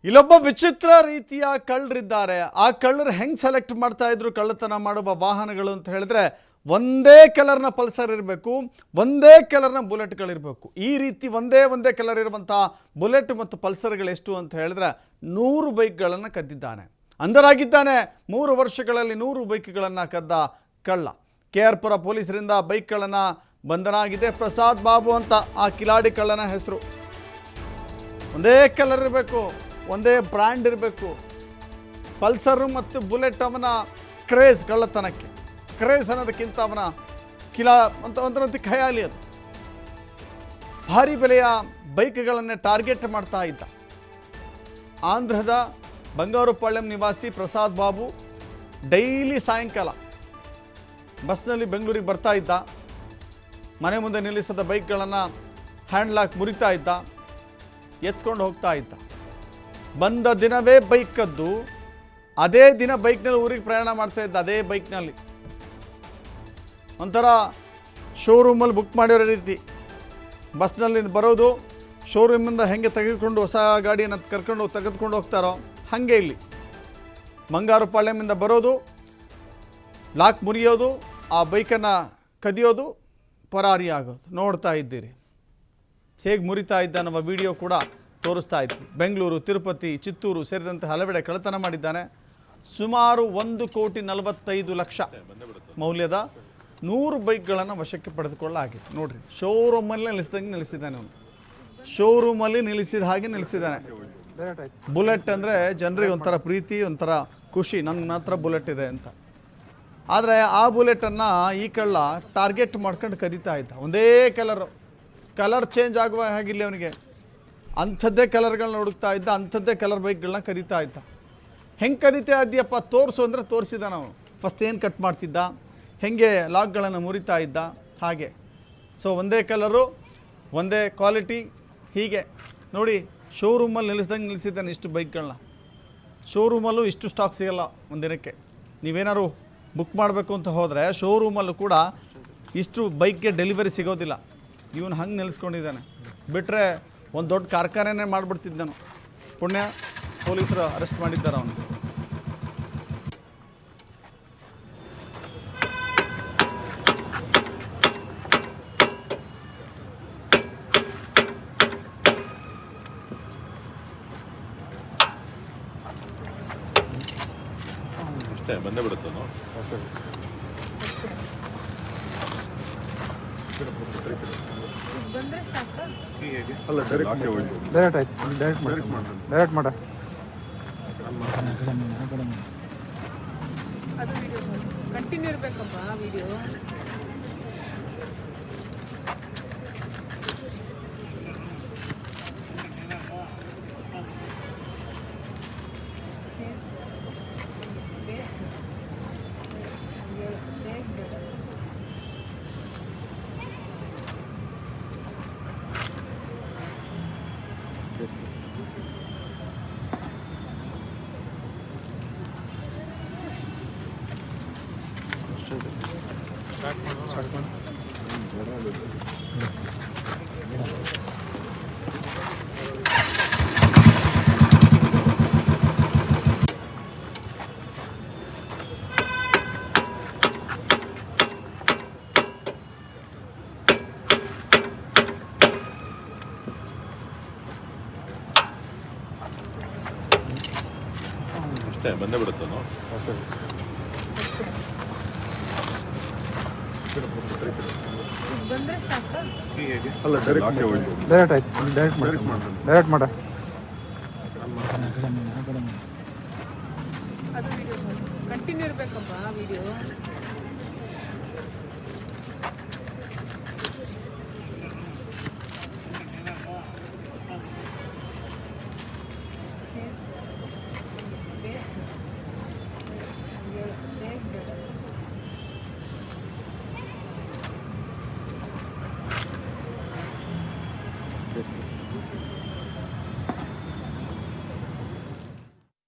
ಇಲ್ಲೊಬ್ಬ ವಿಚಿತ್ರ ರೀತಿಯ ಕಳ್ಳರಿದ್ದಾರೆ. ಆ ಕಳ್ಳರು ಹೆಂಗೆ ಸೆಲೆಕ್ಟ್ ಮಾಡ್ತಾ ಇದ್ರು ಕಳ್ಳತನ ಮಾಡುವ ವಾಹನಗಳು ಅಂತ ಹೇಳಿದ್ರೆ ಒಂದೇ ಕಲರ್ನ ಪಲ್ಸರ್ ಇರಬೇಕು, ಒಂದೇ ಕಲರ್ನ ಬುಲೆಟ್ಗಳಿರಬೇಕು. ಈ ರೀತಿ ಒಂದೇ ಕಲರ್ ಇರುವಂಥ ಬುಲೆಟ್ ಮತ್ತು ಪಲ್ಸರ್ಗಳು ಎಷ್ಟು ಅಂತ ಹೇಳಿದ್ರೆ 100 ಬೈಕ್ಗಳನ್ನು ಕದ್ದಿದ್ದಾನೆ. ಅಂಧರಾಗಿದ್ದಾನೆ. 3 ವರ್ಷಗಳಲ್ಲಿ 100 ಬೈಕ್ಗಳನ್ನು ಕದ್ದ ಕಳ್ಳ. KR ಪುರ ಪೊಲೀಸರಿಂದ ಬೈಕ್ಗಳನ್ನು ಬಂಧನ ಆಗಿದೆ. ಪ್ರಸಾದ್ ಬಾಬು ಅಂತ ಆ ಕಿಲಾಡಿ ಕಳ್ಳನ ಹೆಸರು. ಒಂದೇ ಕಲರ್ ಇರಬೇಕು, ಒಂದೇ ಬ್ರ್ಯಾಂಡ್ ಇರಬೇಕು. ಪಲ್ಸರು ಮತ್ತು ಬುಲೆಟ್ ಅವನ ಕ್ರೇಜ್. ಕಳ್ಳತನಕ್ಕೆ ಕ್ರೇಜ್ ಅನ್ನೋದಕ್ಕಿಂತ ಅವನ ಒಂದರಂತೆ ಖಯಾಲಿ. ಅದು ಭಾರಿ ಬೆಲೆಯ ಬೈಕ್ಗಳನ್ನೇ ಟಾರ್ಗೆಟ್ ಮಾಡ್ತಾ ಇದ್ದ. ಆಂಧ್ರದ ಬಂಗಾರುಪಾಳ್ಯಂ ನಿವಾಸಿ ಪ್ರಸಾದ್ ಬಾಬು ಡೈಲಿ ಸಾಯಂಕಾಲ ಬಸ್ನಲ್ಲಿ ಬೆಂಗಳೂರಿಗೆ ಬರ್ತಾ ಇದ್ದ. ಮನೆ ಮುಂದೆ ನಿಲ್ಲಿಸಿದ ಬೈಕ್ಗಳನ್ನು ಹ್ಯಾಂಡ್ ಲಾಕ್ ಮುರಿತಾ ಇದ್ದ, ಎತ್ಕೊಂಡು ಹೋಗ್ತಾ ಇದ್ದ. ಬಂದ ದಿನವೇ ಬೈಕ್ ಕದ್ದು ಅದೇ ದಿನ ಬೈಕ್ನಲ್ಲಿ ಊರಿಗೆ ಪ್ರಯಾಣ ಮಾಡ್ತಾ ಇದ್ದ. ಅದೇ ಬೈಕ್ನಲ್ಲಿ ಒಂಥರ ಶೋರೂಮಲ್ಲಿ ಬುಕ್ ಮಾಡಿರೋ ರೀತಿ ಬಸ್ನಲ್ಲಿ ಬರೋದು, ಶೋರೂಮಿಂದ ಹೆಂಗೆ ತೆಗೆದುಕೊಂಡು ಹೊಸ ಗಾಡಿಯನ್ನು ತೆಗೆದುಕೊಂಡು ಹೋಗ್ತಾರೋ ಹಾಗೆ ಇಲ್ಲಿ ಬಂಗಾರುಪಾಳ್ಯಮಿಂದ ಬರೋದು, ಲಾಕ್ ಮುರಿಯೋದು, ಆ ಬೈಕನ್ನು ಕದಿಯೋದು, ಪರಾರಿ ಆಗೋದು. ನೋಡ್ತಾ ಇದ್ದೀರಿ ಹೇಗೆ ಮುರಿತಾ ಇದ್ದ ನಮ್ಮ ವಿಡಿಯೋ ಕೂಡ ತೋರಿಸ್ತಾ ಇದ್ವಿ. ಬೆಂಗಳೂರು, ತಿರುಪತಿ, ಚಿತ್ತೂರು ಸೇರಿದಂತೆ ಹಲವೆಡೆ ಕಳ್ಳತನ ಮಾಡಿದ್ದಾನೆ. ಸುಮಾರು 1,45,00,000 ಮೌಲ್ಯದ 100 ಬೈಕ್ಗಳನ್ನು ವಶಕ್ಕೆ ಪಡೆದುಕೊಳ್ಳಲಾಗಿದೆ. ನೋಡ್ರಿ, ಶೋರೂಮಲ್ಲಿ ನಿಲ್ಲಿಸಿದ್ದಾನೆ ಅವನು. ಶೋರೂಮಲ್ಲಿ ನಿಲ್ಲಿಸಿದ ಹಾಗೆ ನಿಲ್ಲಿಸಿದ್ದಾನೆ. ಬುಲೆಟ್ ಅಂದರೆ ಜನರಿಗೆ ಒಂಥರ ಪ್ರೀತಿ, ಒಂಥರ ಖುಷಿ, ನನ್ನ ಹತ್ರ ಬುಲೆಟ್ ಇದೆ ಅಂತ. ಆದರೆ ಆ ಬುಲೆಟನ್ನು ಈ ಕಳ್ಳ ಟಾರ್ಗೆಟ್ ಮಾಡ್ಕೊಂಡು ಕದೀತಾ ಇದ್ದ. ಒಂದೇ ಕಲರ್ ಚೇಂಜ್ ಆಗುವ ಹಾಗಿಲ್ಲ ಅವನಿಗೆ. ಅಂಥದ್ದೇ ಕಲರ್ಗಳನ್ನ ಹುಡುಕ್ತಾ ಇದ್ದ, ಅಂಥದ್ದೇ ಕಲರ್ ಬೈಕ್ಗಳನ್ನ ಕದೀತಾ ಇದ್ದ. ಹೆಂಗೆ ಕದೀತಾ ಇದ್ದೀಯಪ್ಪ ತೋರಿಸು ಅಂದರೆ ತೋರಿಸಿದ ನಾವು. ಫಸ್ಟ್ ಏನು ಕಟ್ ಮಾಡ್ತಿದ್ದ, ಹೆಂಗೆ ಲಾಕ್ಗಳನ್ನು ಮುರಿತಾ ಇದ್ದ, ಹಾಗೆ. ಸೊ ಒಂದೇ ಕಲರು, ಒಂದೇ ಕ್ವಾಲಿಟಿ, ಹೀಗೆ ನೋಡಿ. ಶೋರೂಮಲ್ಲಿ ನಿಲ್ಲಿಸಿದ್ದಾನೆ ಇಷ್ಟು ಬೈಕ್ಗಳನ್ನ. ಶೋರೂಮಲ್ಲೂ ಇಷ್ಟು ಸ್ಟಾಕ್ ಸಿಗಲ್ಲ ಒಂದಿನಕ್ಕೆ. ನೀವೇನಾದ್ರು ಬುಕ್ ಮಾಡಬೇಕು ಅಂತ ಹೋದರೆ ಶೋರೂಮಲ್ಲೂ ಕೂಡ ಇಷ್ಟು ಬೈಕ್ಗೆ ಡೆಲಿವರಿ ಸಿಗೋದಿಲ್ಲ. ಇವನು ಹಂಗೆ ನಿಲ್ಲಿಸ್ಕೊಂಡಿದ್ದಾನೆ. ಬಿಟ್ಟರೆ ಒಂದು ದೊಡ್ಡ ಕಾರ್ಖಾನೆನೇ ಮಾಡಿಬಿಡ್ತಿದ್ದನು. ಪುಣ್ಯ ಪೊಲೀಸರು ಅರೆಸ್ಟ್ ಮಾಡಿದ್ದಾರೆ ಅವನು. ಅಷ್ಟೇ ಬಂದೇ ಬಿಡುತ್ತೋ ಬಂದ್ರೆ ಸಾಕ. ಅಲ್ಲ ಡೈರೆಕ್ಟ್ ಮಾಡ ಅದು ವಿಡಿಯೋ ಕಂಟಿನ್ಯೂ ಇರಬೇಕಪ್ಪ ವಿಡಿಯೋ. ಅಷ್ಟೇ ಬಂದೇ ಬಿಡುತ್ತೋ ಬಂದ್ರೆ ಸಾಕ. ಅಲ್ಲ ಡೈರೆಕ್ಟ್ ಮಾಡ ಅದು ವಿಡಿಯೋ ಕಂಟಿನ್ಯೂ ಇರಬೇಕಪ್ಪ ವಿಡಿಯೋ.